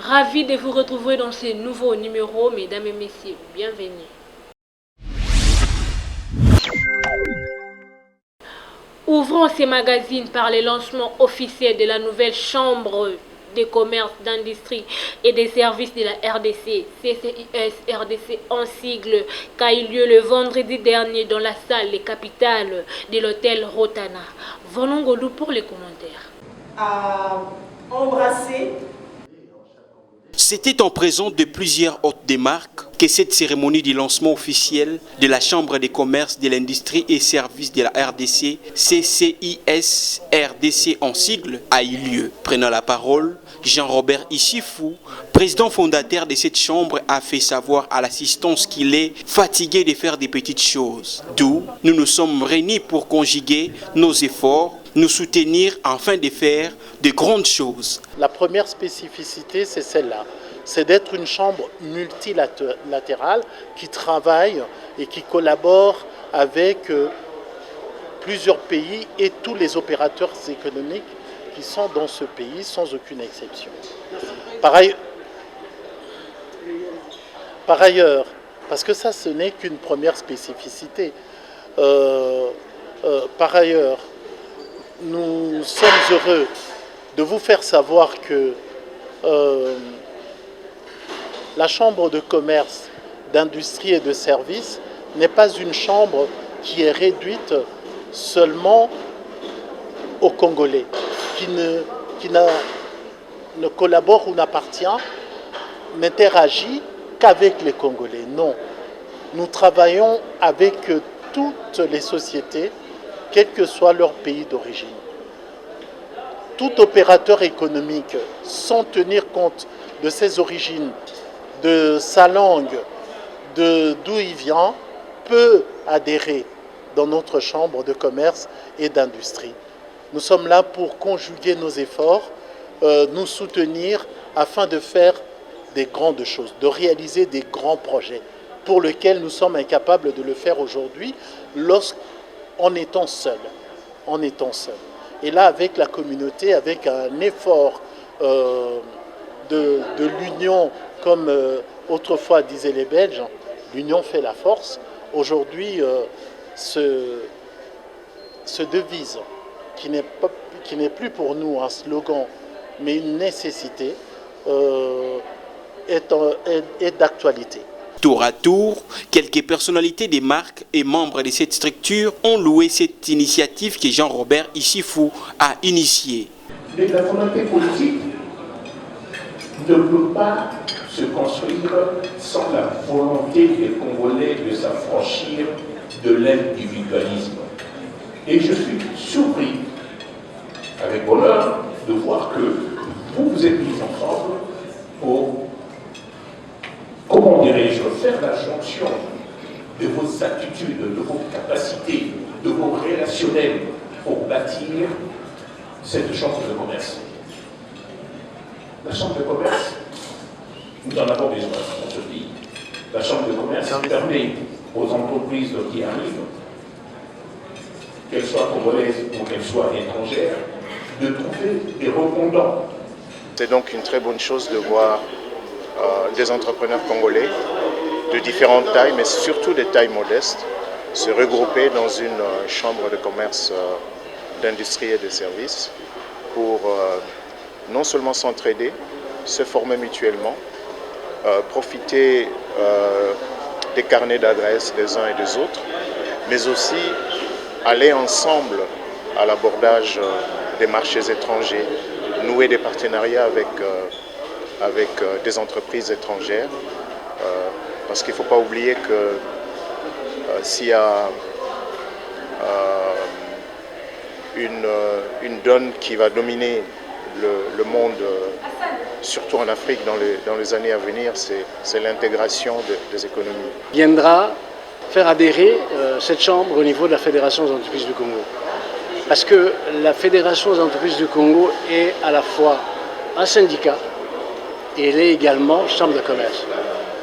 Ravi de vous retrouver dans ce nouveau numéro, mesdames et messieurs, bienvenue. Ouvrons ces magazines par le lancement officiel de la nouvelle Chambre de commerce, d'industrie et des services de la RDC, CCIS RDC en sigle, qui a eu lieu le vendredi dernier dans la salle des capitales de l'hôtel Rotana. Venons Godou pour les commentaires. À embrasser. C'était en présence de plusieurs hôtes des marques que cette cérémonie de lancement officiel de la Chambre de commerce, de l'industrie et services de la RDC, CCIS RDC en sigle, a eu lieu. Prenant la parole, Jean-Robert Issifou, président fondateur de cette chambre, a fait savoir à l'assistance qu'il est fatigué de faire des petites choses. D'où nous nous sommes réunis pour conjuguer nos efforts, nous soutenir afin de faire de grandes choses. La première spécificité, c'est celle-là. C'est d'être une chambre multilatérale qui travaille et qui collabore avec plusieurs pays et tous les opérateurs économiques qui sont dans ce pays, sans aucune exception. Par ailleurs, parce que ça, ce n'est qu'une première spécificité, par ailleurs, nous sommes heureux de vous faire savoir que la Chambre de commerce, d'industrie et de services n'est pas une chambre qui est réduite seulement aux Congolais, qui ne collabore ou n'interagit qu'avec les Congolais. Non, nous travaillons avec toutes les sociétés, quel que soit leur pays d'origine. Tout opérateur économique, sans tenir compte de ses origines, de sa langue, d'où il vient, peut adhérer dans notre chambre de commerce et d'industrie. Nous sommes là pour conjuguer nos efforts, nous soutenir afin de faire des grandes choses, de réaliser des grands projets pour lesquels nous sommes incapables de le faire aujourd'hui en étant seuls. Et là, avec la communauté, avec un effort de l'union, comme autrefois disaient les Belges, l'union fait la force. Aujourd'hui, ce devise, qui n'est plus pour nous un slogan, mais une nécessité, est d'actualité. Tour à tour, quelques personnalités des marques et membres de cette structure ont loué cette initiative que Jean-Robert Issifou a initiée. La volonté politique ne peut pas se construire sans la volonté des Congolais de s'affranchir de l'individualisme. Et je suis surpris, avec bonheur, de voir que vous vous êtes mis ensemble pour, comment dirais-je, faire la jonction de vos attitudes, de vos capacités, de vos relationnels pour bâtir cette chambre de commerce. La chambre de commerce, nous en avons besoin dans ce pays. La chambre de commerce permet aux entreprises qui arrivent, qu'elles soient congolaises ou qu'elles soient étrangères, de trouver des répondants. C'est donc une très bonne chose de voir des entrepreneurs congolais de différentes tailles, mais surtout des tailles modestes, se regrouper dans une chambre de commerce, d'industrie et de services pour non seulement s'entraider, se former mutuellement, profiter des carnets d'adresses des uns et des autres, mais aussi aller ensemble à l'abordage des marchés étrangers, nouer des partenariats avec des entreprises étrangères, parce qu'il ne faut pas oublier que s'il y a une donne qui va dominer le monde, surtout en Afrique dans les années à venir, c'est l'intégration des économies. Viendra faire adhérer cette chambre au niveau de la Fédération des entreprises du Congo. Parce que la Fédération des entreprises du Congo est à la fois un syndicat et elle est également chambre de commerce.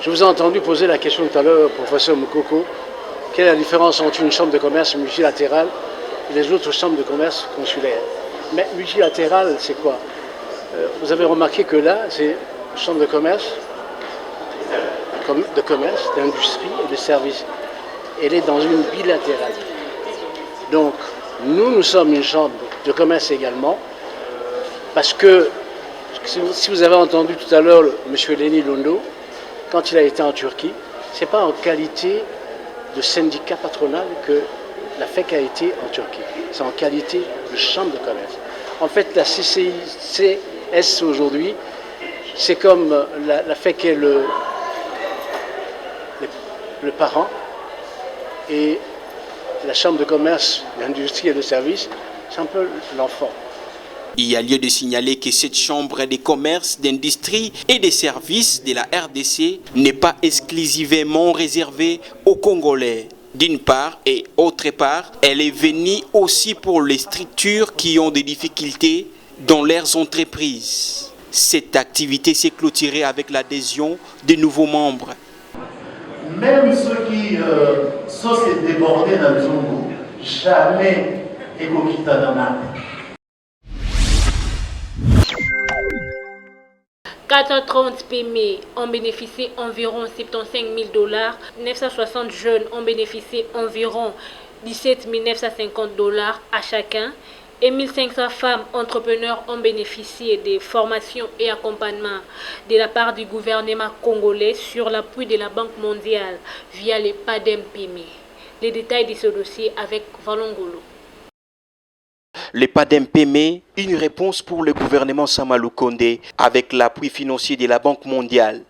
Je vous ai entendu poser la question tout à l'heure, professeur Moukoko, quelle est la différence entre une chambre de commerce multilatérale et les autres chambres de commerce consulaires. Mais multilatérale, c'est quoi? Vous avez remarqué que là, c'est une chambre de commerce, d'industrie et de services. Elle est dans une bilatérale. Donc, nous sommes une chambre de commerce également, parce que, si vous avez entendu tout à l'heure M. Lenny Londo, quand il a été en Turquie, ce n'est pas en qualité de syndicat patronal que la FEC a été en Turquie. C'est en qualité de chambre de commerce. En fait, la CCIS aujourd'hui, c'est comme la FEC est le parent et la chambre de commerce, d'industrie et de services, c'est un peu l'enfant. Il y a lieu de signaler que cette chambre des commerces, d'industrie et des services de la RDC n'est pas exclusivement réservée aux Congolais. D'une part et autre part, elle est venue aussi pour les structures qui ont des difficultés dans leurs entreprises. Cette activité s'est clôturée avec l'adhésion de nouveaux membres. Même ceux qui sont débordés dans le Zongo, jamais Ekokita Dana. 430 PME ont bénéficié environ 75 000 $, 960 jeunes ont bénéficié environ 17 950 $ à chacun et 1500 femmes entrepreneurs ont bénéficié des formations et accompagnements de la part du gouvernement congolais sur l'appui de la Banque mondiale via les PADEM PME. Les détails de ce dossier avec Valongolo. Le PADEM-PME, une réponse pour le gouvernement Samalou Kondé avec l'appui financier de la Banque mondiale.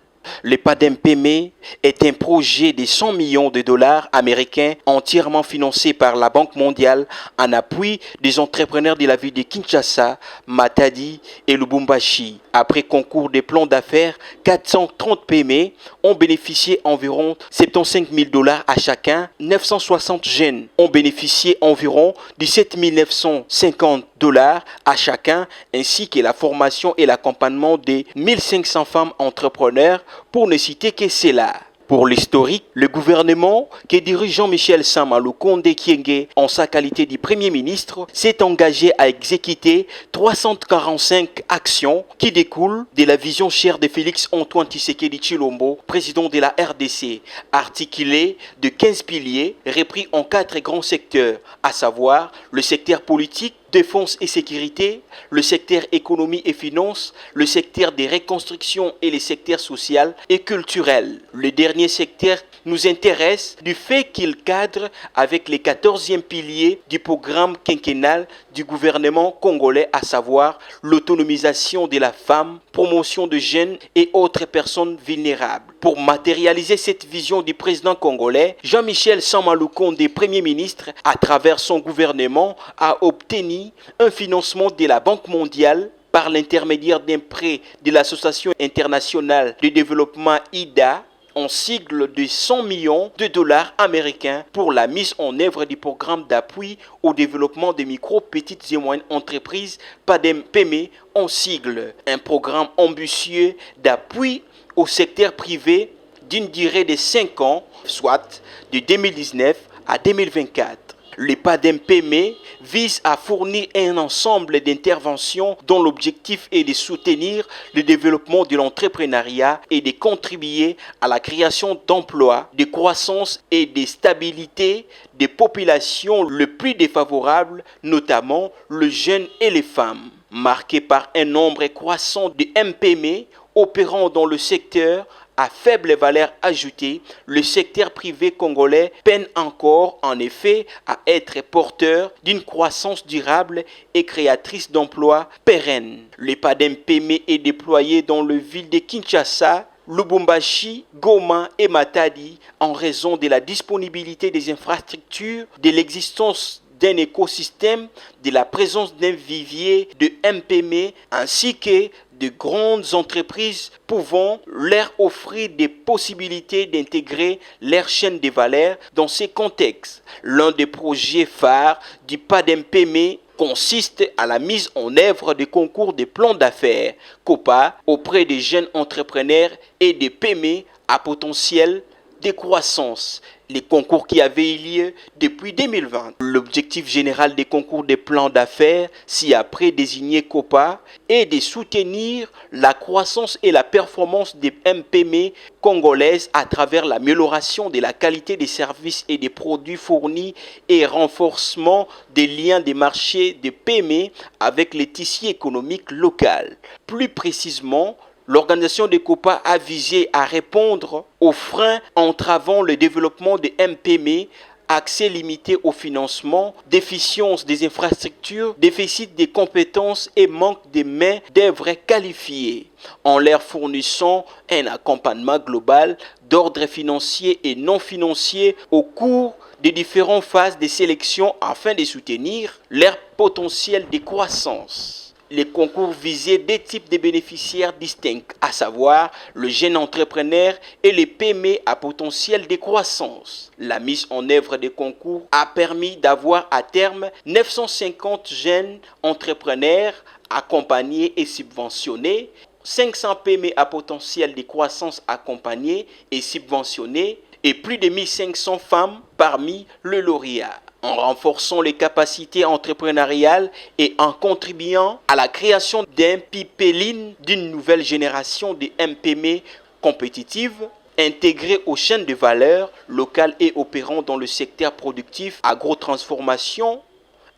Le PADEM-PME est un projet de 100 millions de dollars américains entièrement financé par la Banque mondiale en appui des entrepreneurs de la ville de Kinshasa, Matadi et Lubumbashi. Après concours des plans d'affaires, 430 PME ont bénéficié environ 75 000 $ à chacun. 960 jeunes ont bénéficié environ 17 950 $ à chacun, ainsi que la formation et l'accompagnement de 1500 femmes entrepreneurs, pour ne citer que cela. Pour l'historique, le gouvernement que dirige Jean-Michel Samalou Kondé Kyenge en sa qualité de Premier ministre s'est engagé à exécuter 345 actions qui découlent de la vision chère de Félix Antoine Tshisekedi Tshilombo, président de la RDC, articulée de 15 piliers repris en 4 grands secteurs, à savoir le secteur politique, défense et sécurité, le secteur économie et finances, le secteur des reconstructions et les secteurs social et culturel. Le dernier secteur nous intéresse du fait qu'il cadre avec les 14e piliers du programme quinquennal du gouvernement congolais, à savoir l'autonomisation de la femme, promotion de jeunes et autres personnes vulnérables. Pour matérialiser cette vision du président congolais, Jean-Michel Samalou Kondé, Premier ministre, à travers son gouvernement, a obtenu un financement de la Banque mondiale par l'intermédiaire d'un prêt de l'Association internationale de développement IDA en sigle de 100 millions de dollars américains pour la mise en œuvre du programme d'appui au développement des micro, petites et moyennes entreprises PADEM-PME en sigle. Un programme ambitieux d'appui au secteur privé d'une durée de 5 ans, soit de 2019 à 2024. Le PADEM-PME vise à fournir un ensemble d'interventions dont l'objectif est de soutenir le développement de l'entrepreneuriat et de contribuer à la création d'emplois, de croissance et de stabilité des populations les plus défavorables, notamment les jeunes et les femmes. Marqué par un nombre croissant de MPME opérant dans le secteur à faible valeur ajoutée, le secteur privé congolais peine encore en effet à être porteur d'une croissance durable et créatrice d'emplois pérennes. Le PADEM-PME est déployé dans les villes de Kinshasa, Lubumbashi, Goma et Matadi en raison de la disponibilité des infrastructures, de l'existence d'un écosystème, de la présence d'un vivier de MPM ainsi que de grandes entreprises pouvant leur offrir des possibilités d'intégrer leur chaîne de valeur dans ces contextes. L'un des projets phares du PADMPM consiste à la mise en œuvre de concours de plans d'affaires COPA auprès des jeunes entrepreneurs et des PME à potentiel de croissance. Les concours qui avaient eu lieu depuis 2020. L'objectif général des concours des plans d'affaires, si après désigné COPA, est de soutenir la croissance et la performance des MPM congolaises à travers l'amélioration de la qualité des services et des produits fournis et renforcement des liens des marchés des PME avec les tissus économiques locaux. Plus précisément, l'organisation de COPA a visé à répondre aux freins entravant le développement des MPM, accès limité au financement, déficience des infrastructures, déficit des compétences et manque de main-d'œuvre qualifiée, en leur fournissant un accompagnement global d'ordre financier et non financier au cours des différentes phases de sélection afin de soutenir leur potentiel de croissance. Les concours visaient deux types de bénéficiaires distincts, à savoir le jeune entrepreneur et les PME à potentiel de croissance. La mise en œuvre des concours a permis d'avoir à terme 950 jeunes entrepreneurs accompagnés et subventionnés, 500 PME à potentiel de croissance accompagnés et subventionnés et plus de 1500 femmes parmi le lauréat. En renforçant les capacités entrepreneuriales et en contribuant à la création d'un pipeline d'une nouvelle génération de MPM compétitives, intégrées aux chaînes de valeur locales et opérant dans le secteur productif, agrotransformation,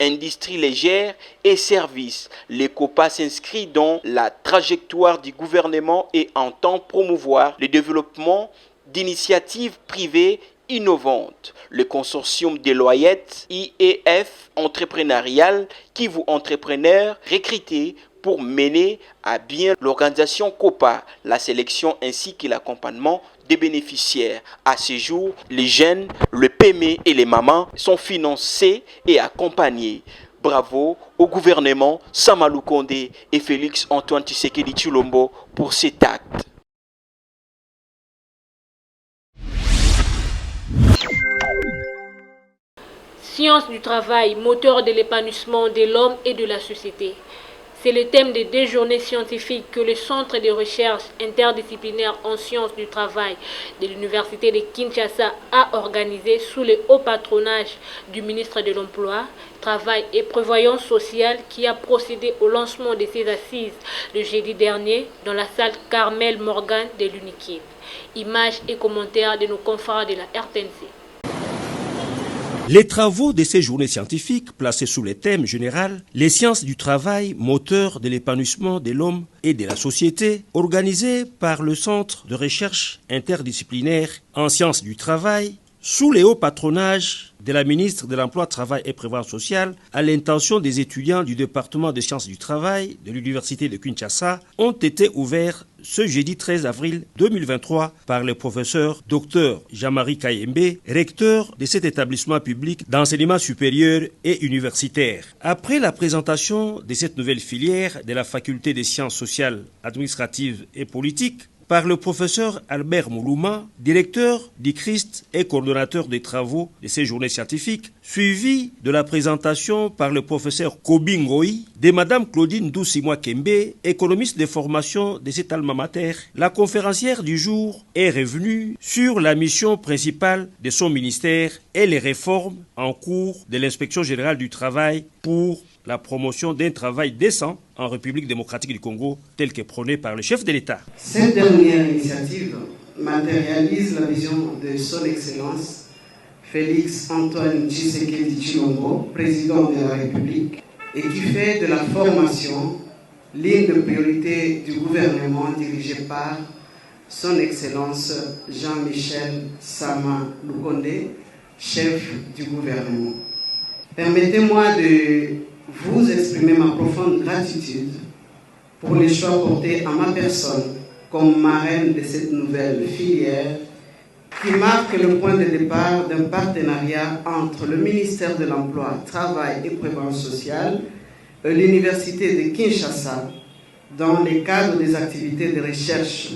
industrie légère et services. Les COPA s'inscrit dans la trajectoire du gouvernement et entend promouvoir le développement d'initiatives privées innovantes. Le consortium Deloitte IEF entrepreneurial qui vous entrepreneurs recrutés pour mener à bien l'organisation COPA, la sélection ainsi que l'accompagnement des bénéficiaires. À ce jour, les jeunes, le PME et les mamans sont financés et accompagnés. Bravo au gouvernement Samalou Kondé et Félix Antoine Tshisekedi Tshilombo pour cet acte. Science du travail, moteur de l'épanouissement de l'homme et de la société. C'est le thème des 2 journées scientifiques que le Centre de recherche interdisciplinaire en sciences du travail de l'Université de Kinshasa a organisé sous le haut patronage du ministre de l'Emploi, Travail et Prévoyance sociale qui a procédé au lancement de ces assises le jeudi dernier dans la salle Carmel Morgan de l'UNIKID. Images et commentaires de nos confrères de la RTNC. Les travaux de ces journées scientifiques, placés sous le thème général « Les sciences du travail, moteur de l'épanouissement de l'homme et de la société », organisés par le Centre de recherche interdisciplinaire en sciences du travail, sous le haut patronage de la ministre de l'Emploi, Travail et Prévoyance sociale, à l'intention des étudiants du département des sciences du travail de l'Université de Kinshasa, ont été ouverts ce jeudi 13 avril 2023 par le professeur Dr Jean-Marie Kayembe, recteur de cet établissement public d'enseignement supérieur et universitaire. Après la présentation de cette nouvelle filière de la faculté des sciences sociales, administratives et politiques, par le professeur Albert Moulouma, directeur du CRIST et coordonnateur des travaux de ces journées scientifiques, suivi de la présentation par le professeur Kobi Ngoï, de Madame Claudine Doucimois Kembe, économiste de formation de cet alma mater. La conférencière du jour est revenue sur la mission principale de son ministère et les réformes en cours de l'inspection générale du travail pour la promotion d'un travail décent en République démocratique du Congo, tel que prôné par le chef de l'État. Cette dernière initiative matérialise la vision de son Excellence Félix Antoine Tshisekedi Tshilombo, président de la République, et qui fait de la formation l'une des priorités du gouvernement dirigé par son Excellence Jean-Michel Sama Lukonde, chef du gouvernement. Permettez-moi de vous exprimer ma profonde gratitude pour les choix portés à ma personne comme marraine de cette nouvelle filière qui marque le point de départ d'un partenariat entre le ministère de l'Emploi, Travail et Prévoyance sociale et l'Université de Kinshasa dans le cadre des activités de recherche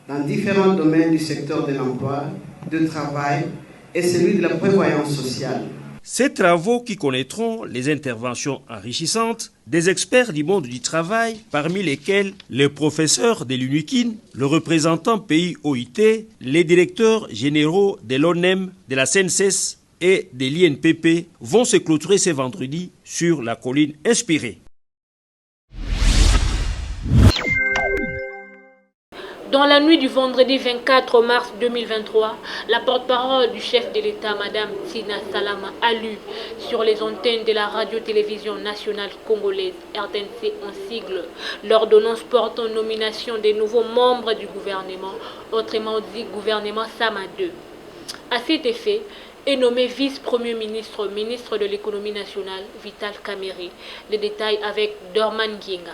dans différents domaines du secteur de l'emploi, du travail et celui de la prévoyance sociale. Ces travaux qui connaîtront les interventions enrichissantes des experts du monde du travail, parmi lesquels les professeurs de l'UNIKIN, le représentant pays OIT, les directeurs généraux de l'ONEM, de la CNSS et de l'INPP, vont se clôturer ce vendredi sur la colline inspirée. Dans la nuit du vendredi 24 mars 2023, la porte-parole du chef de l'État, Mme Tina Salama, a lu sur les antennes de la radio-télévision nationale congolaise, RTNC en sigle, l'ordonnance portant nomination des nouveaux membres du gouvernement, autrement dit gouvernement Sama 2. À cet effet, est nommé vice-premier ministre, ministre de l'économie nationale, Vital Kamerhe. Les détails avec Dorman Gienga.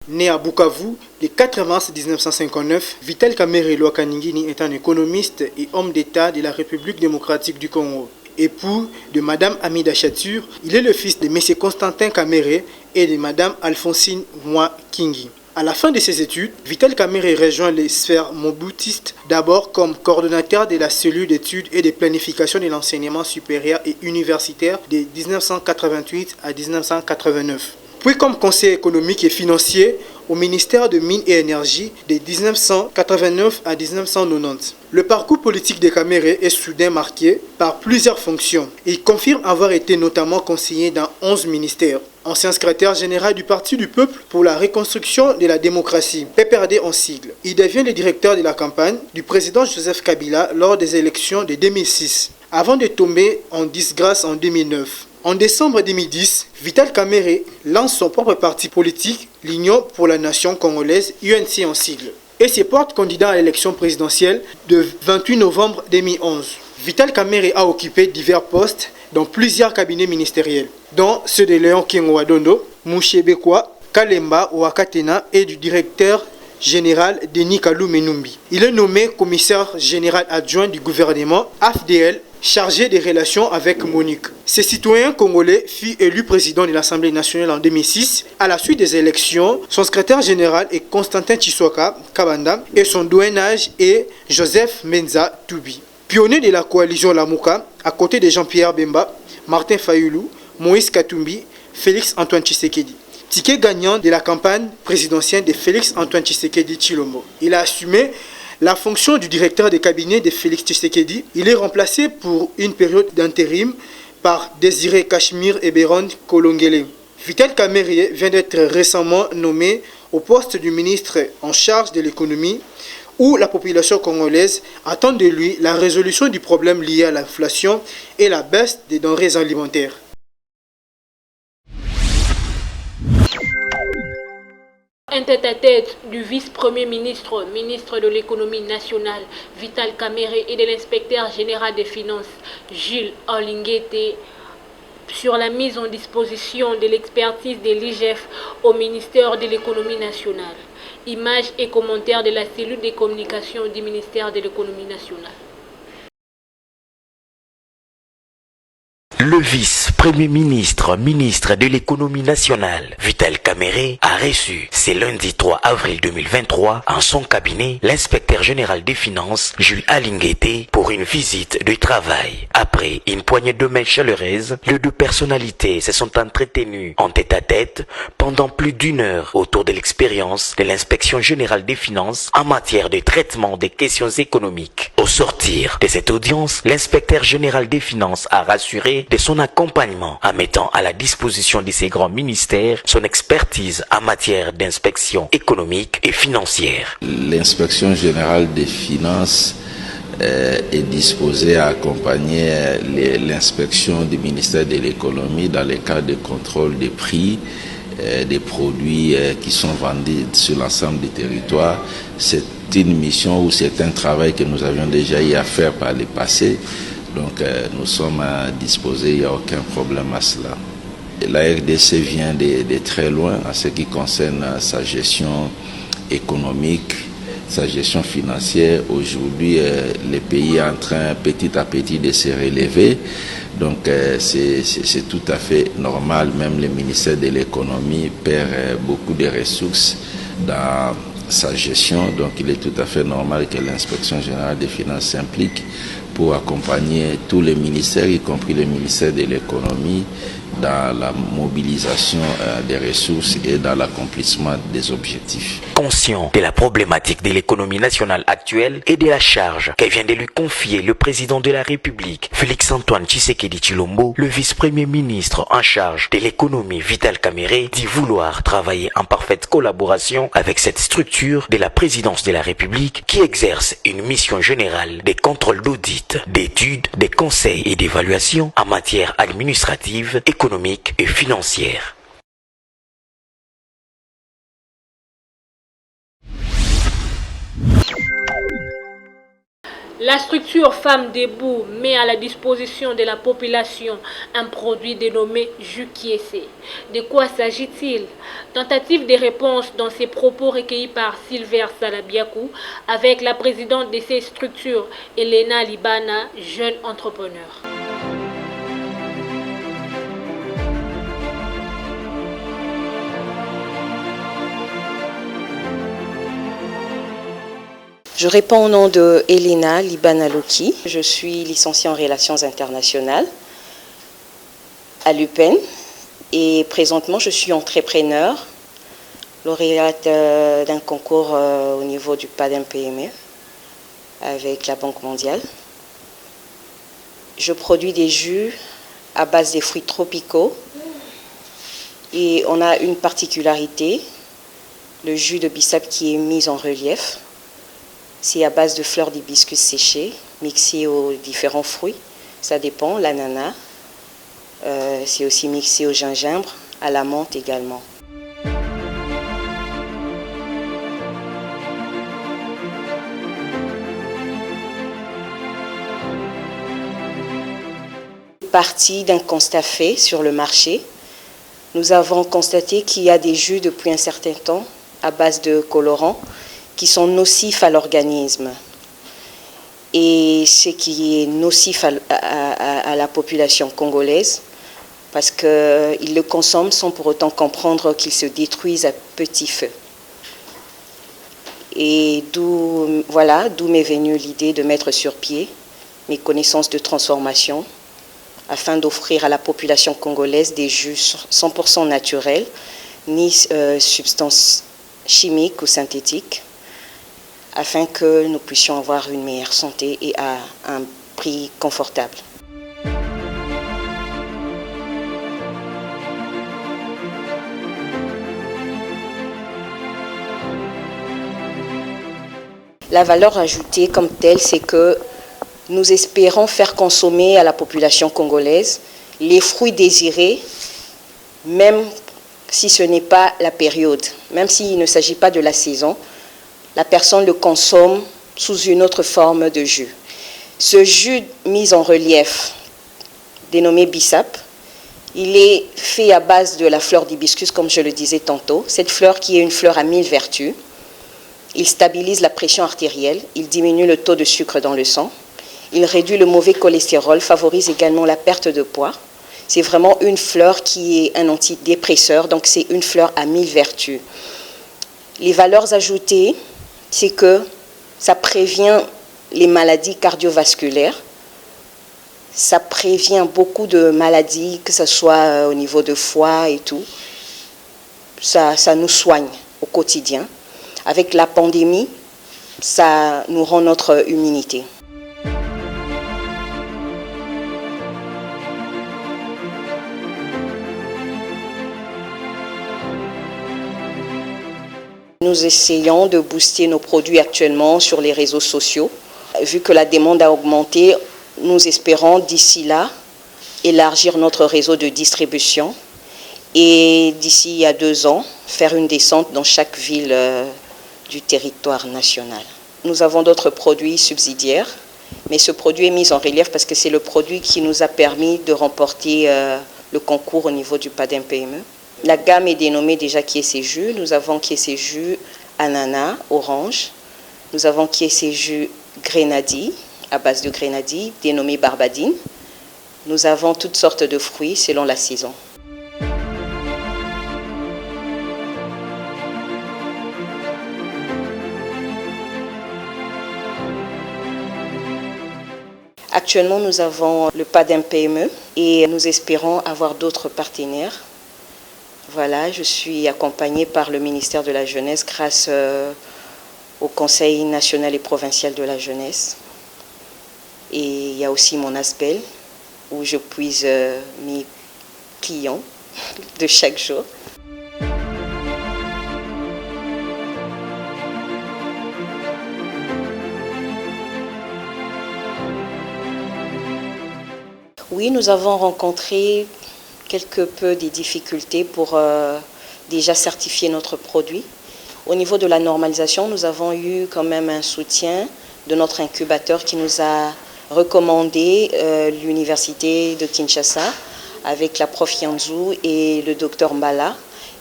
Né à Bukavu le 4 mars 1959, Vital Kamerhe Lwakaningini est un économiste et homme d'État de la République démocratique du Congo. Époux de Mme Amida Chatur, il est le fils de M. Constantin Kamerhe et de Mme Alphonsine Mwa Kingi. À la fin de ses études, Vital Kamerhe rejoint les sphères moboutistes, d'abord comme coordonnateur de la cellule d'études et de planification de l'enseignement supérieur et universitaire de 1988 à 1989. Puis comme conseiller économique et financier au ministère de Mines et Énergie de 1989 à 1990. Le parcours politique de Kamerhe est soudain marqué par plusieurs fonctions. Il confirme avoir été notamment conseiller dans 11 ministères. Ancien secrétaire général du Parti du Peuple pour la reconstruction de la démocratie, PPRD en sigle. Il devient le directeur de la campagne du président Joseph Kabila lors des élections de 2006, avant de tomber en disgrâce en 2009. En décembre 2010, Vital Kamerhe lance son propre parti politique, l'Union pour la Nation congolaise, UNC en sigle, et se porte candidat à l'élection présidentielle de 28 novembre 2011. Vital Kamerhe a occupé divers postes dans plusieurs cabinets ministériels, dont ceux de Léon Kingo-Wadondo, Mouchebekwa, Kalemba Ouakatena et du directeur général Denis Kalou Menumbi. Il est nommé commissaire général adjoint du gouvernement AFDL, chargé des relations avec Monique. Ce citoyen congolais fut élu président de l'Assemblée nationale en 2006. À la suite des élections, son secrétaire général est Constantin Tshisoka Kabanda et son douanage est Joseph Menza Toubi. Pionnier de la coalition Lamuka, à côté de Jean-Pierre Bemba, Martin Fayoulou, Moïse Katumbi, Félix Antoine Tshisekedi. Ticket gagnant de la campagne présidentielle de Félix Antoine Tshisekedi Tshilombo. Il a assumé la fonction du directeur de cabinet de Félix Tshisekedi. Il est remplacé pour une période d'intérim par Désiré Cachemire et Béron Kolongele. Vital Kamerhe vient d'être récemment nommé au poste du ministre en charge de l'économie, où la population congolaise attend de lui la résolution du problème lié à l'inflation et la baisse des denrées alimentaires. Un tête-à-tête du vice-premier ministre, ministre de l'économie nationale, Vital Kamerhe, et de l'inspecteur général des finances, Jules Olinguete, sur la mise en disposition de l'expertise de l'IGF au ministère de l'économie nationale. Images et commentaires de la cellule de communication du ministère de l'économie nationale. Le vice-premier ministre, ministre de l'économie nationale, Vital Kamerhe, a reçu ce lundi 3 avril 2023 en son cabinet l'inspecteur général des finances, Jules Olinguete, pour une visite de travail. Après une poignée de main chaleureuse, les deux personnalités se sont entretenues en tête-à-tête pendant plus d'une heure autour de l'expérience de l'inspection générale des finances en matière de traitement des questions économiques. Au sortir de cette audience, l'inspecteur général des finances a rassuré de son accompagnement en mettant à la disposition de ces grands ministères son expertise en matière d'inspection économique et financière. L'inspection générale des finances est disposée à accompagner l'inspection du ministère de l'économie dans le cadre de contrôle des prix des produits qui sont vendus sur l'ensemble du territoire. C'est une mission ou c'est un travail que nous avions déjà eu à faire par le passé. Donc nous sommes disposés, il n'y a aucun problème à cela. La RDC vient de très loin en ce qui concerne sa gestion économique sa gestion financière. Aujourd'hui, le pays est en train petit à petit de se relever. Donc c'est tout à fait normal. Même le ministère de l'économie perd beaucoup de ressources dans sa gestion. Donc il est tout à fait normal que l'inspection générale des finances s'implique pour accompagner tous les ministères, y compris le ministère de l'économie, dans la mobilisation des ressources et dans l'accomplissement des objectifs. Conscient de la problématique de l'économie nationale actuelle et de la charge que vient de lui confier le président de la République, Félix-Antoine Tshisekedi Tshilombo, le vice-premier ministre en charge de l'économie Vital Kamerhe dit vouloir travailler en parfaite collaboration avec cette structure de la présidence de la République qui exerce une mission générale de contrôle d'audit, d'études, de conseils et d'évaluation en matière administrative, économique et financière. La structure Femmes Debout met à la disposition de la population un produit dénommé jus Kiese. De quoi s'agit-il? Tentative de réponse dans ces propos recueillis par Silver Salabiakou avec la présidente de ces structures, Elena Libana, jeune entrepreneur. Je réponds au nom de Elena Libana-Loki. Je suis licenciée en relations internationales à l'UPEN et présentement je suis entrepreneur, lauréate d'un concours au niveau du PADEM-PME avec la Banque mondiale. Je produis des jus à base des fruits tropicaux et on a une particularité, le jus de bissap qui est mis en relief. C'est à base de fleurs d'hibiscus séchées, mixées aux différents fruits. Ça dépend, l'ananas. C'est aussi mixé au gingembre, à la menthe également. Parti d'un constat fait sur le marché, nous avons constaté qu'il y a des jus depuis un certain temps à base de colorants qui sont nocifs à l'organisme. Et ce qui est nocif à la population congolaise, parce qu'ils le consomment sans pour autant comprendre qu'ils se détruisent à petit feu. Et d'où m'est venue l'idée de mettre sur pied mes connaissances de transformation afin d'offrir à la population congolaise des jus 100% naturels, ni substances chimiques ou synthétiques, afin que nous puissions avoir une meilleure santé et à un prix confortable. La valeur ajoutée comme telle, c'est que nous espérons faire consommer à la population congolaise les fruits désirés, même si ce n'est pas la période, même s'il ne s'agit pas de la saison. La personne le consomme sous une autre forme de jus. Ce jus mis en relief, dénommé bissap, il est fait à base de la fleur d'hibiscus, comme je le disais tantôt. Cette fleur qui est une fleur à 1000 vertus. Il stabilise la pression artérielle, il diminue le taux de sucre dans le sang, il réduit le mauvais cholestérol, favorise également la perte de poids. C'est vraiment une fleur qui est un antidépresseur, donc c'est une fleur à 1000 vertus. Les valeurs ajoutées, c'est que ça prévient les maladies cardiovasculaires, ça prévient beaucoup de maladies, que ce soit au niveau de foie et tout. Ça nous soigne au quotidien. Avec la pandémie, ça nous rend notre immunité. Nous essayons de booster nos produits actuellement sur les réseaux sociaux. Vu que la demande a augmenté, nous espérons d'ici là élargir notre réseau de distribution et d'ici à 2 ans, faire une descente dans chaque ville du territoire national. Nous avons d'autres produits subsidiaires, mais ce produit est mis en relief parce que c'est le produit qui nous a permis de remporter le concours au niveau du PADEM-PME. La gamme est dénommée déjà Kiese Jus. Nous avons Kiese Jus ananas, orange, Nous avons KCJU grenadille, à base de grenadille, dénommée barbadine. Nous avons toutes sortes de fruits selon la saison. Actuellement, nous avons le pas d'un PME et nous espérons avoir d'autres partenaires. Voilà, je suis accompagnée par le ministère de la Jeunesse grâce au Conseil national et provincial de la jeunesse. Et il y a aussi mon ASBEL où je puise mes clients de chaque jour. Oui, nous avons rencontré quelque peu des difficultés pour déjà certifier notre produit. Au niveau de la normalisation, nous avons eu quand même un soutien de notre incubateur qui nous a recommandé l'université de Kinshasa avec la prof Yanzou et le docteur Mbala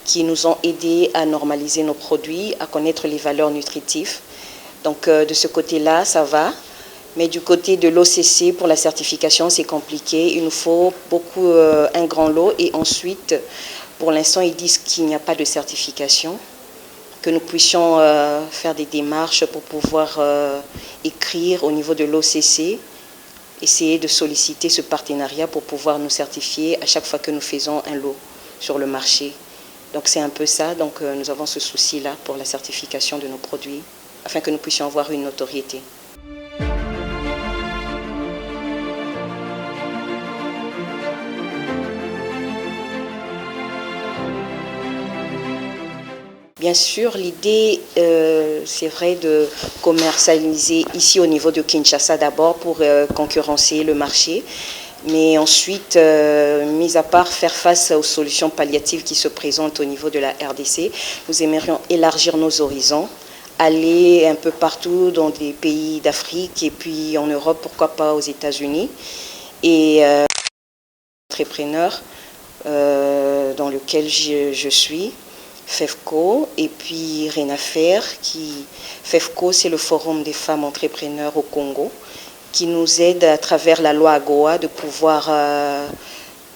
qui nous ont aidés à normaliser nos produits, à connaître les valeurs nutritives. Donc de ce côté-là, ça va. Mais du côté de l'OCC, pour la certification, c'est compliqué. Il nous faut un grand lot. Et ensuite, pour l'instant, ils disent qu'il n'y a pas de certification, que nous puissions faire des démarches pour pouvoir écrire au niveau de l'OCC, essayer de solliciter ce partenariat pour pouvoir nous certifier à chaque fois que nous faisons un lot sur le marché. Donc c'est un peu ça. Donc nous avons ce souci-là pour la certification de nos produits, afin que nous puissions avoir une notoriété. Bien sûr, l'idée, c'est vrai, de commercialiser ici au niveau de Kinshasa d'abord pour concurrencer le marché. Mais ensuite, mis à part faire face aux solutions palliatives qui se présentent au niveau de la RDC, nous aimerions élargir nos horizons, aller un peu partout dans des pays d'Afrique et puis en Europe, pourquoi pas aux États-Unis. Et entrepreneur dans lequel je suis, FEFCO, et puis RENAFER, FEFCO, c'est le Forum des femmes entrepreneurs au Congo, qui nous aide à travers la loi AGOA de pouvoir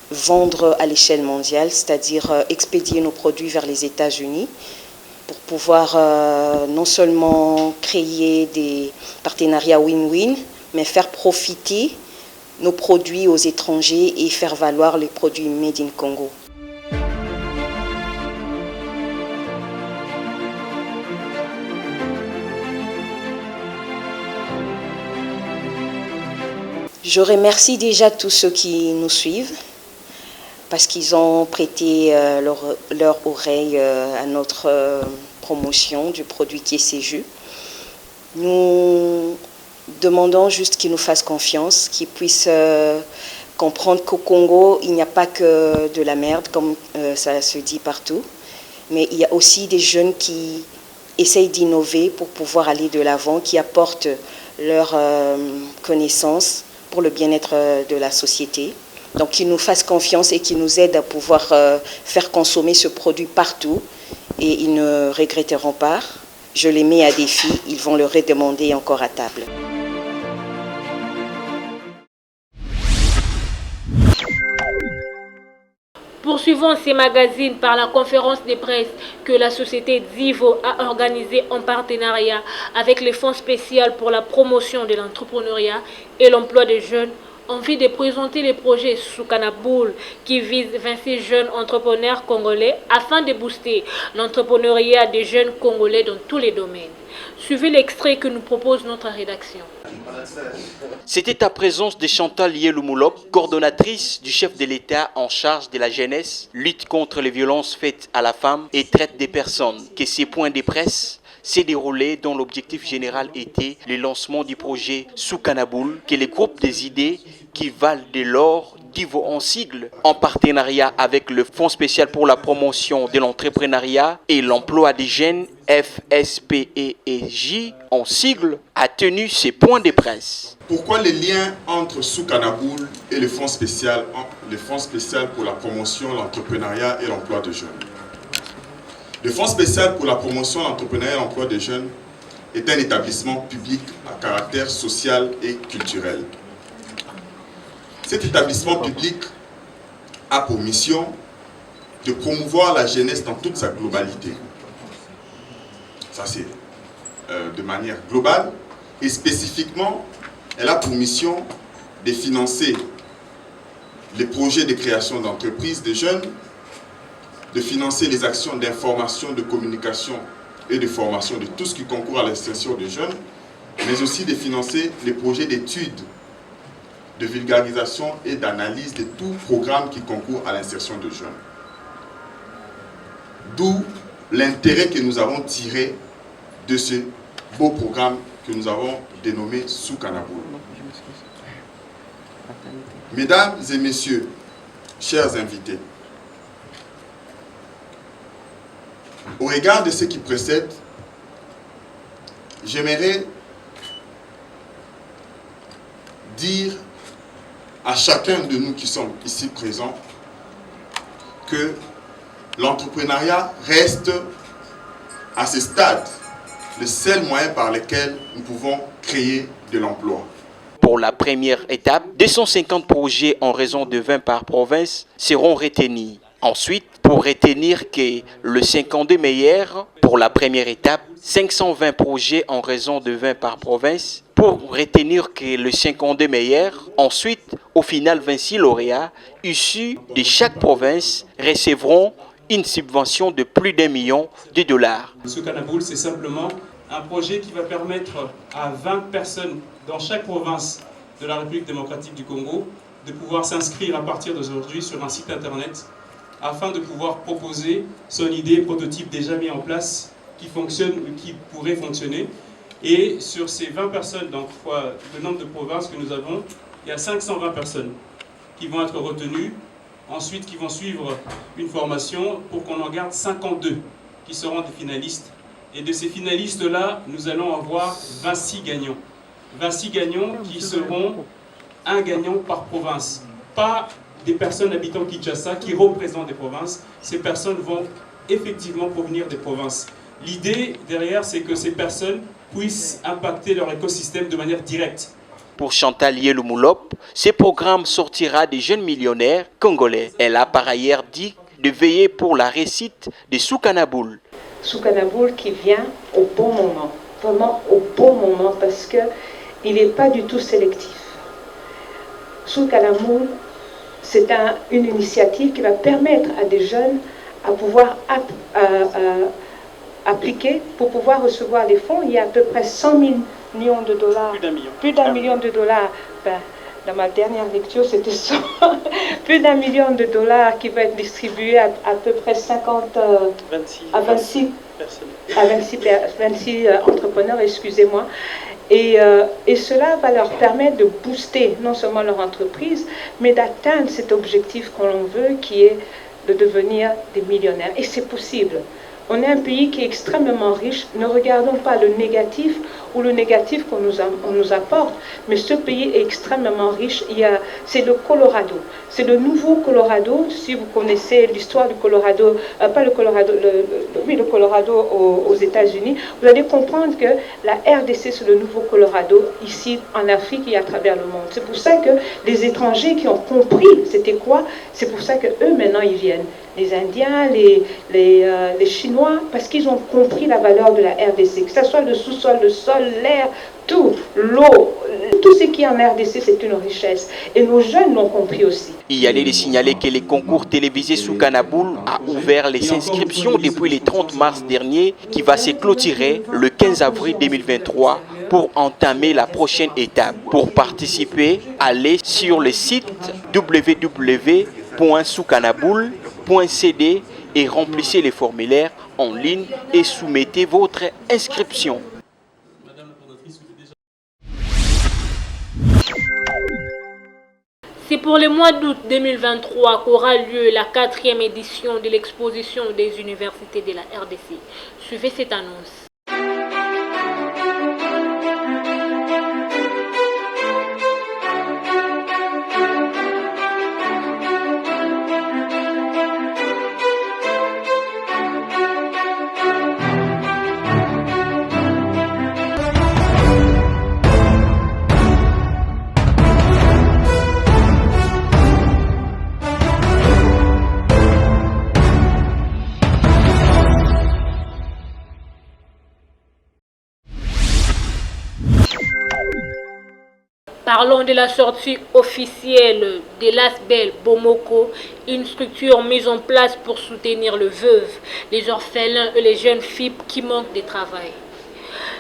vendre à l'échelle mondiale, c'est-à-dire expédier nos produits vers les États-Unis pour pouvoir non seulement créer des partenariats win-win, mais faire profiter nos produits aux étrangers et faire valoir les produits made in Congo. Je remercie déjà tous ceux qui nous suivent parce qu'ils ont prêté leur oreille à notre promotion du produit KCJU. Nous demandons juste qu'ils nous fassent confiance, qu'ils puissent comprendre qu'au Congo, il n'y a pas que de la merde, comme ça se dit partout, mais il y a aussi des jeunes qui essayent d'innover pour pouvoir aller de l'avant, qui apportent leurs connaissances pour le bien-être de la société. Donc qu'ils nous fassent confiance et qu'ils nous aident à pouvoir faire consommer ce produit partout et ils ne regretteront pas. Je les mets à défi, ils vont le redemander encore à table. Poursuivons ces magazines par la conférence de presse que la société Zivo a organisée en partenariat avec le Fonds spécial pour la promotion de l'entrepreneuriat et l'emploi des jeunes en vue de présenter les projets Soukanaboul qui visent 26 jeunes entrepreneurs congolais afin de booster l'entrepreneuriat des jeunes congolais dans tous les domaines. Suivez l'extrait que nous propose notre rédaction. C'était à présence de Chantal Yeloumoulop, coordonnatrice du chef de l'État en charge de la jeunesse, lutte contre les violences faites à la femme et traite des personnes, que ces points de presse s'est déroulé dont l'objectif général était le lancement du projet Soukanaboul, qui est le groupe des idées qui valent de l'or d'Ivo en sigle, en partenariat avec le Fonds spécial pour la promotion de l'entrepreneuriat et l'emploi des jeunes, FSPEJ en sigle, a tenu ces points de presse. Pourquoi les liens entre Soukanaboul et le Fonds spécial pour la promotion, l'entrepreneuriat et l'emploi des jeunes? Le Fonds spécial pour la promotion, l'entrepreneuriat et l'emploi des jeunes est un établissement public à caractère social et culturel. Cet établissement public a pour mission de promouvoir la jeunesse dans toute sa globalité. Ça, c'est de manière globale. Et spécifiquement, elle a pour mission de financer les projets de création d'entreprises de jeunes, de financer les actions d'information, de communication et de formation de tout ce qui concourt à l'insertion des jeunes, mais aussi de financer les projets d'études, de vulgarisation et d'analyse de tout programme qui concourt à l'insertion de jeunes. D'où l'intérêt que nous avons tiré de ce beau programme que nous avons dénommé Soukanaboul. Mesdames et messieurs, chers invités, au regard de ce qui précède, j'aimerais dire à chacun de nous qui sommes ici présents que l'entrepreneuriat reste à ce stade le seul moyen par lequel nous pouvons créer de l'emploi. Pour la première étape, 250 projets en raison de 20 par province seront retenus. Ensuite, pour retenir que le 52 meilleur, pour la première étape, 520 projets en raison de 20 par province. Pour retenir que le 52 meilleur, ensuite, au final, 26 lauréats issus de chaque province recevront une subvention de plus d'1 million de dollars. Soukanaboul, c'est simplement un projet qui va permettre à 20 personnes dans chaque province de la République démocratique du Congo de pouvoir s'inscrire à partir d'aujourd'hui sur un site internet afin de pouvoir proposer son idée prototype déjà mis en place qui fonctionne ou qui pourrait fonctionner. Et sur ces 20 personnes, donc fois le nombre de provinces que nous avons, il y a 520 personnes qui vont être retenues, ensuite qui vont suivre une formation pour qu'on en garde 52 qui seront des finalistes. Et de ces finalistes-là, nous allons avoir 26 gagnants. 26 gagnants qui seront un gagnant par province. Pas des personnes habitant Kinshasa qui représentent des provinces. Ces personnes vont effectivement provenir des provinces. L'idée derrière, c'est que ces personnes puissent impacter leur écosystème de manière directe. Pour Chantal Yeloumoulop, ce programme sortira des jeunes millionnaires congolais. Elle a par ailleurs dit de veiller pour la réussite de Soukanaboul. Soukanaboul qui vient au bon moment, vraiment au bon moment parce qu'il n'est pas du tout sélectif. Soukanaboul, c'est une initiative qui va permettre à des jeunes à pouvoir appliquer pour pouvoir recevoir les fonds. Il y a à peu près 100 millions de dollars. Plus d'un million de dollars. Ben, dans ma dernière lecture, c'était ça. Plus d'1 million de dollars qui va être distribué à peu près 26 entrepreneurs, excusez-moi. Et cela va leur permettre de booster non seulement leur entreprise, mais d'atteindre cet objectif qu'on veut, qui est de devenir des millionnaires. Et c'est possible. On est un pays qui est extrêmement riche. Ne regardons pas le négatif ou le négatif qu'on nous apporte, mais ce pays est extrêmement riche. C'est le Colorado. C'est le nouveau Colorado. Si vous connaissez l'histoire du Colorado, pas le Colorado, le Colorado aux États-Unis, vous allez comprendre que la RDC, c'est le nouveau Colorado ici en Afrique et à travers le monde. C'est pour ça que les étrangers qui ont compris c'était quoi, c'est pour ça que eux maintenant ils viennent. Les Indiens, les Chinois, parce qu'ils ont compris la valeur de la RDC, que ce soit le sous-sol, le sol, l'air, tout, l'eau, tout ce qui est en RDC, c'est une richesse. Et nos jeunes l'ont compris aussi. Il y a lieu de signaler que le concours télévisé Soukanaboul a ouvert les inscriptions depuis le 30 mars dernier, qui va se clôturer le 15 avril 2023 pour entamer la prochaine étape. Pour participer, allez sur le site www.soukanaboul.cd et remplissez les formulaires en ligne et soumettez votre inscription. C'est pour le mois d'août 2023 qu'aura lieu la 4e édition de l'exposition des universités de la RDC. Suivez cette annonce. Parlons de la sortie officielle de l'ASBEL Bomoko, une structure mise en place pour soutenir les veuves, les orphelins et les jeunes filles qui manquent de travail.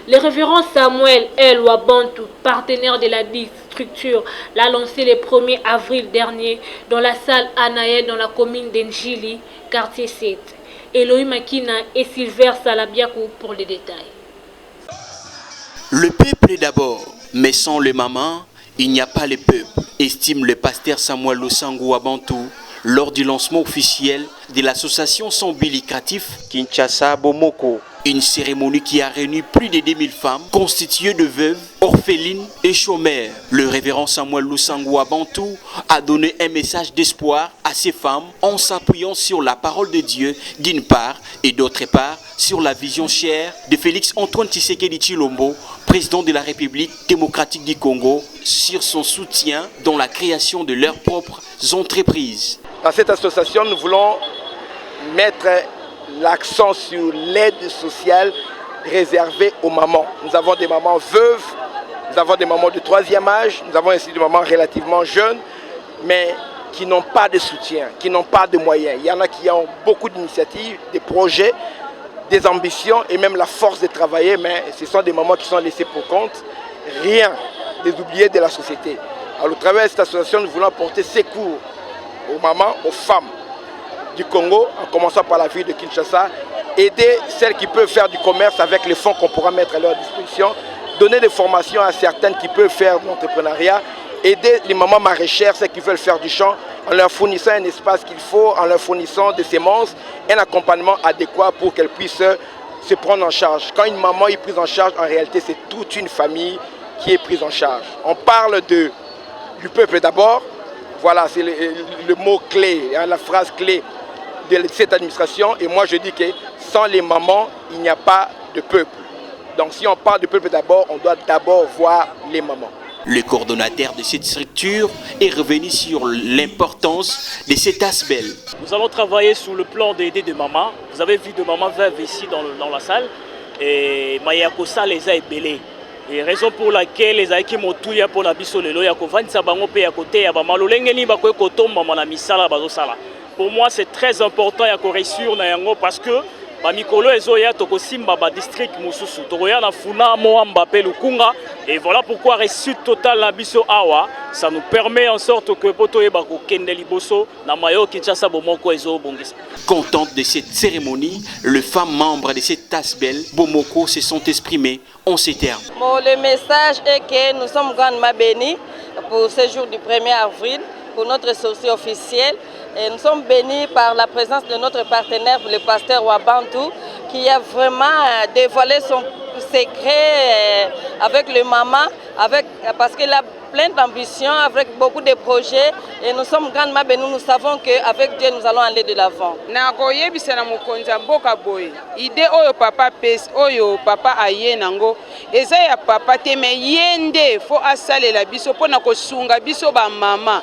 Le révérend Samuel L. Wabantu, partenaire de la dite structure, l'a lancé le 1er avril dernier dans la salle Anaïe dans la commune d'Enjili, quartier 7. Elohim Makina et Silver Salabiakou pour les détails. Le peuple d'abord, mais sans le maman, il n'y a pas le peuple, estime le pasteur Samuel Lusangu Wabantu lors du lancement officiel de l'association sans but lucratif Kinshasa Bomoko. Une cérémonie qui a réuni plus de 2000 femmes constituées de veuves, orphelines et chômeurs. Le révérend Samuel Lusangu Wabantu a donné un message d'espoir à ces femmes en s'appuyant sur la parole de Dieu d'une part et d'autre part sur la vision chère de Félix Antoine Tshisekedi Tshilombo, président de la République démocratique du Congo, sur son soutien dans la création de leurs propres entreprises. Dans cette association, nous voulons mettre l'accent sur l'aide sociale réservée aux mamans. Nous avons des mamans veuves, nous avons des mamans de 3e âge, nous avons aussi des mamans relativement jeunes, mais qui n'ont pas de soutien, qui n'ont pas de moyens. Il y en a qui ont beaucoup d'initiatives, des projets, des ambitions et même la force de travailler, mais ce sont des mamans qui sont laissées pour compte, rien des oubliés de la société. Alors, au travers de cette association, nous voulons apporter secours aux mamans, aux femmes du Congo, en commençant par la ville de Kinshasa, aider celles qui peuvent faire du commerce avec les fonds qu'on pourra mettre à leur disposition, donner des formations à certaines qui peuvent faire de l'entrepreneuriat, aider les mamans maraîchères, celles qui veulent faire du champ, en leur fournissant un espace qu'il faut, en leur fournissant des semences, un accompagnement adéquat pour qu'elles puissent se prendre en charge. Quand une maman est prise en charge, en réalité, c'est toute une famille qui est prise en charge. On parle du peuple d'abord, voilà, c'est le mot clé, la phrase clé de cette administration. Et moi, je dis que sans les mamans, il n'y a pas de peuple. Donc si on parle du peuple d'abord, on doit d'abord voir les mamans. Le coordonnateur de cette structure est revenu sur l'importance de cet aspect. Nous allons travailler sur le plan d'aider des mamans. Vous avez vu de mamans veuves ici dans la salle. Et Mayakosa les a ébélés. Et raison pour laquelle les aïki motuya pour la biso lelo ya kovanisa bango pe ya côté ya ba malolengeni ba ko kotomba na misala bazo sala. Pour moi c'est très important ya ko réussir na yango parce que ba mikolo ezoya toko simba ba district mususu tokoya na funa mo Mbappé Lukunga et voilà pourquoi réussite totale la biso awa ça nous permet en sorte que poto yeba ko kende liboso na mayo Kinshasa Bomoko ezo bongisa. Contente de cette cérémonie, les femmes membres de cette ASBEL Bomoko se sont exprimées en ces termes. Bon, le message est que nous sommes grandement bénis pour ce jour du 1er avril, pour notre sortie officielle. Et nous sommes bénis par la présence de notre partenaire, le pasteur Wabantu, qui a vraiment dévoilé son secret avec le maman, parce qu'il a plein d'ambition, avec beaucoup de projets. Et nous sommes grandement bénis, nous savons qu'avec Dieu, nous allons aller de l'avant. Idée oyo papa pes oyo papa aye nango eza ya papa te me yende fo asalela biso pona kosunga biso ba mama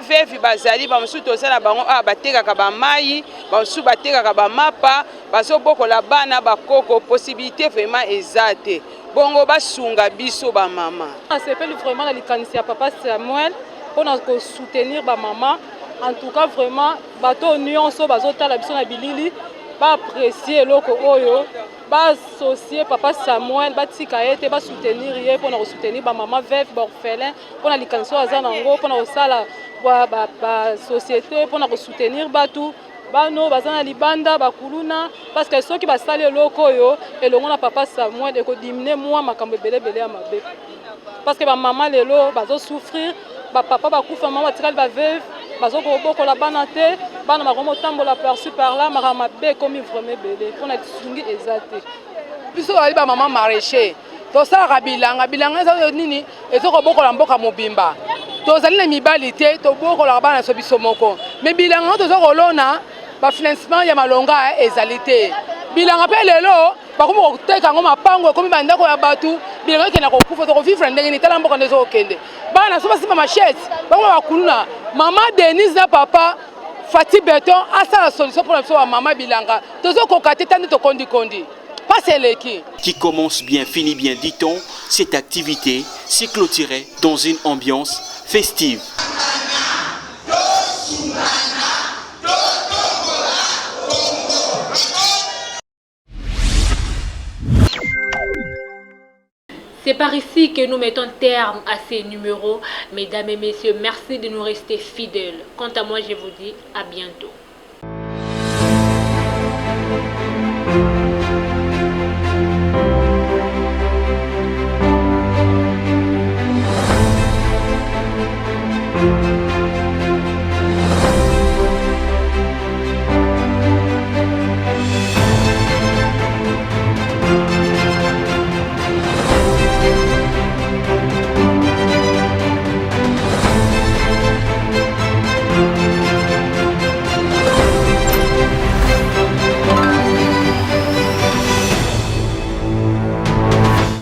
vevi bazali ba musu tosala bango batekaka ba mai ba musu batekaka ba mapa baso bokola bana bakoko possibilité vraiment ezate bongo basunga biso ba mama. S'appelle vraiment la likanisi ya papa Samuel pona ko soutenir ba mama. En tout cas vraiment bato nyonso bazotala biso na bilili ba apprécier loko oyo ba associer papa Samuel ba tika ete ba soutenir ye pour na soutenir ba maman veuve ba orphelin pour na likanso aza nango pour na sala ba société pour na soutenir batu bano bazana libanda bakuluna parce que ceux qui ba sala loko oyo elongo na papa Samuel eko diminuer moi makambo belebele ya mabe parce que ba maman lelo bazo souffrir ba papa ba kufa maman tika ba veuve bazo ko boko la banate bana makomo tambola perçu par là marama be comme vraiment belé on a tsungi ezate biso ali ba maman maraîcher to sala bilanga za nini ezoko boko la mboka mobimba to zali na mibali te to boko la bana so biso moko mais bilanga to zoko lona ba financement ya malonga ezalité bilanga pe lelo bakomo koteka ngo mapango komi bandako ya batu bilanga kena ko kufa to vivre ndenge ni tala mboka ndezo okende bana so basima machette bakomo bakuluna mama Denise na papa Fati Beton a la solution pour la maman bilanga tozo kokate tande to kondi pas c'est l'équipe qui commence bien finit bien dit-on. Cette activité s'est clôturée dans une ambiance festive. C'est par ici que nous mettons terme à ces numéros. Mesdames et messieurs, merci de nous rester fidèles. Quant à moi, je vous dis à bientôt.